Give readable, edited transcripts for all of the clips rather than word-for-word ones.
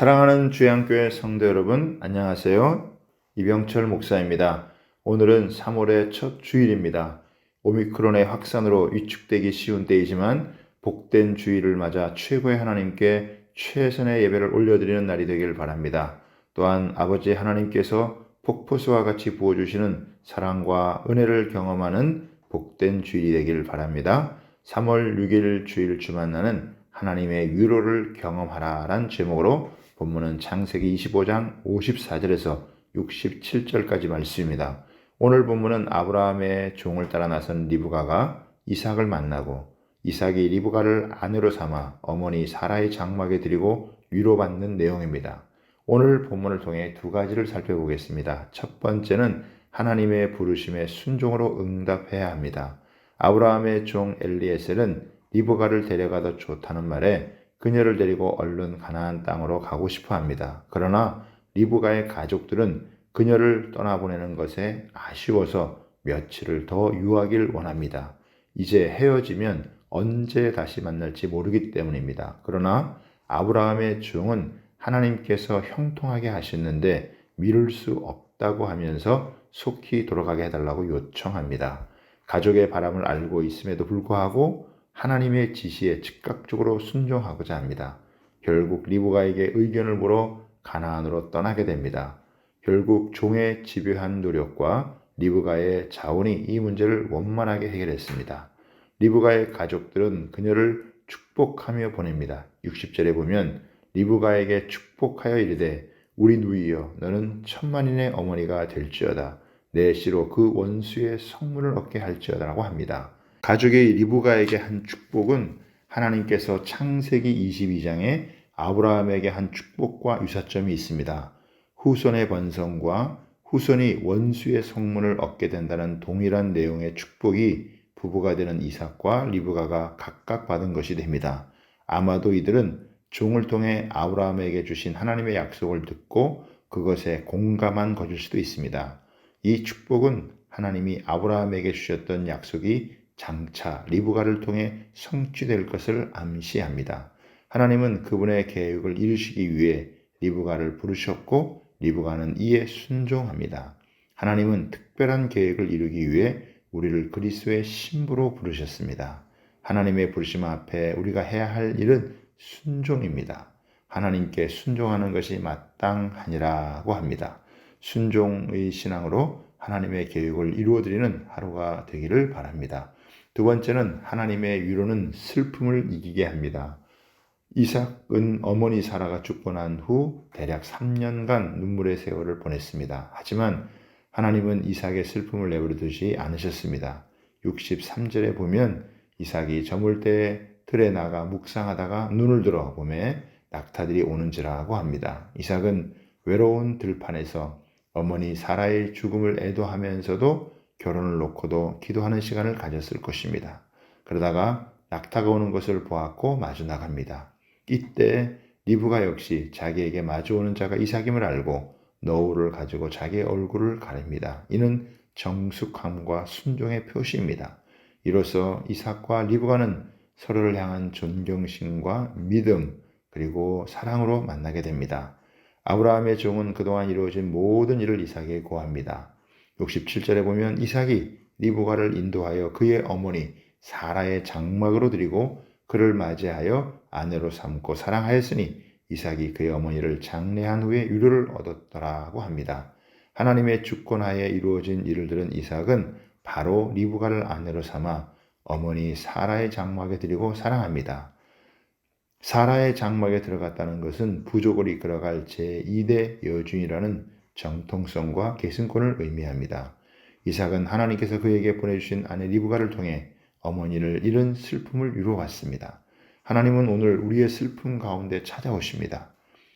사랑하는 주양교회 성도 여러분, 안녕하세요. 이병철 목사입니다. 오늘은 3월의 첫 주일입니다. 오미크론의 확산으로 위축되기 쉬운 때이지만 복된 주일을 맞아 최고의 하나님께 최선의 예배를 올려드리는 날이 되길 바랍니다. 또한 아버지 하나님께서 폭포수와 같이 부어주시는 사랑과 은혜를 경험하는 복된 주일이 되길 바랍니다. 3월 6일 주일 주 만나는 하나님의 위로를 경험하라 란 제목으로 본문은 창세기 25장 54절에서 67절까지 말씀입니다. 오늘 본문은 아브라함의 종을 따라 나선 리브가가 이삭을 만나고 이삭이 리브가를 아내로 삼아 어머니 사라의 장막에 드리고 위로받는 내용입니다. 오늘 본문을 통해 두 가지를 살펴보겠습니다. 첫 번째는 하나님의 부르심에 순종으로 응답해야 합니다. 아브라함의 종 엘리에셀은 리브가를 데려가도 좋다는 말에 그녀를 데리고 얼른 가나안 땅으로 가고 싶어 합니다. 그러나 리브가의 가족들은 그녀를 떠나보내는 것에 아쉬워서 며칠을 더 유하길 원합니다. 이제 헤어지면 언제 다시 만날지 모르기 때문입니다. 그러나 아브라함의 종은 하나님께서 형통하게 하셨는데 미룰 수 없다고 하면서 속히 돌아가게 해달라고 요청합니다. 가족의 바람을 알고 있음에도 불구하고 하나님의 지시에 즉각적으로 순종하고자 합니다. 결국 리브가에게 의견을 물어 가나안으로 떠나게 됩니다. 결국 종의 집요한 노력과 리브가의 자원이 이 문제를 원만하게 해결했습니다. 리브가의 가족들은 그녀를 축복하며 보냅니다. 60절에 보면 리브가에게 축복하여 이르되 우리 누이여 너는 천만인의 어머니가 될지어다. 내 씨로 그 원수의 성문을 얻게 할지어다라고 합니다. 가족의 리브가에게 한 축복은 하나님께서 창세기 22장에 아브라함에게 한 축복과 유사점이 있습니다. 후손의 번성과 후손이 원수의 성문을 얻게 된다는 동일한 내용의 축복이 부부가 되는 이삭과 리브가가 각각 받은 것이 됩니다. 아마도 이들은 종을 통해 아브라함에게 주신 하나님의 약속을 듣고 그것에 공감한 것일 수도 있습니다. 이 축복은 하나님이 아브라함에게 주셨던 약속이 장차 리브가를 통해 성취될 것을 암시합니다. 하나님은 그분의 계획을 이루시기 위해 리브가를 부르셨고 리브가는 이에 순종합니다. 하나님은 특별한 계획을 이루기 위해 우리를 그리스도의 신부로 부르셨습니다. 하나님의 부르심 앞에 우리가 해야 할 일은 순종입니다. 하나님께 순종하는 것이 마땅하니라고 합니다. 순종의 신앙으로 하나님의 계획을 이루어드리는 하루가 되기를 바랍니다. 두 번째는 하나님의 위로는 슬픔을 이기게 합니다. 이삭은 어머니 사라가 죽고 난 후 대략 3년간 눈물의 세월을 보냈습니다. 하지만 하나님은 이삭의 슬픔을 내버려두지 않으셨습니다. 63절에 보면 이삭이 저물 때 들에 나가 묵상하다가 눈을 들어 보매 낙타들이 오는지라고 합니다. 이삭은 외로운 들판에서 어머니 사라의 죽음을 애도하면서도 결혼을 놓고도 기도하는 시간을 가졌을 것입니다. 그러다가 낙타가 오는 것을 보았고 마주 나갑니다. 이때 리브가 역시 자기에게 마주오는 자가 이삭임을 알고 너울을 가지고 자기의 얼굴을 가립니다. 이는 정숙함과 순종의 표시입니다. 이로써 이삭과 리브가는 서로를 향한 존경심과 믿음 그리고 사랑으로 만나게 됩니다. 아브라함의 종은 그동안 이루어진 모든 일을 이삭에게 고합니다. 67절에 보면 이삭이 리브가를 인도하여 그의 어머니 사라의 장막으로 드리고 그를 맞이하여 아내로 삼고 사랑하였으니 이삭이 그의 어머니를 장례한 후에 위로를 얻었더라고 합니다. 하나님의 주권하에 이루어진 일들은 이삭은 바로 리브가를 아내로 삼아 어머니 사라의 장막에 드리고 사랑합니다. 사라의 장막에 들어갔다는 것은 부족을 이끌어갈 제2대 여주인이라는 정통성과 계승권을 의미합니다. 이삭은 하나님께서 그에게 보내주신 아내 리브가를 통해 어머니를 잃은 슬픔을 위로받습니다. 하나님은 오늘 우리의 슬픔 가운데 찾아오십니다.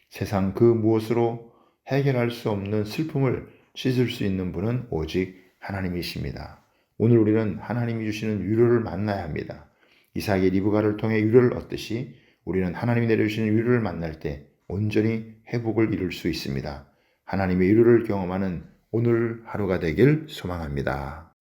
세상 그 무엇으로 해결할 수 없는 슬픔을 씻을 수 있는 분은 오직 하나님이십니다. 오늘 우리는 하나님이 주시는 위로를 만나야 합니다. 이삭이 리브가를 통해 위로를 얻듯이 우리는 하나님이 내려주시는 위로를 만날 때 온전히 회복을 이룰 수 있습니다. 하나님의 위로를 경험하는 오늘 하루가 되길 소망합니다.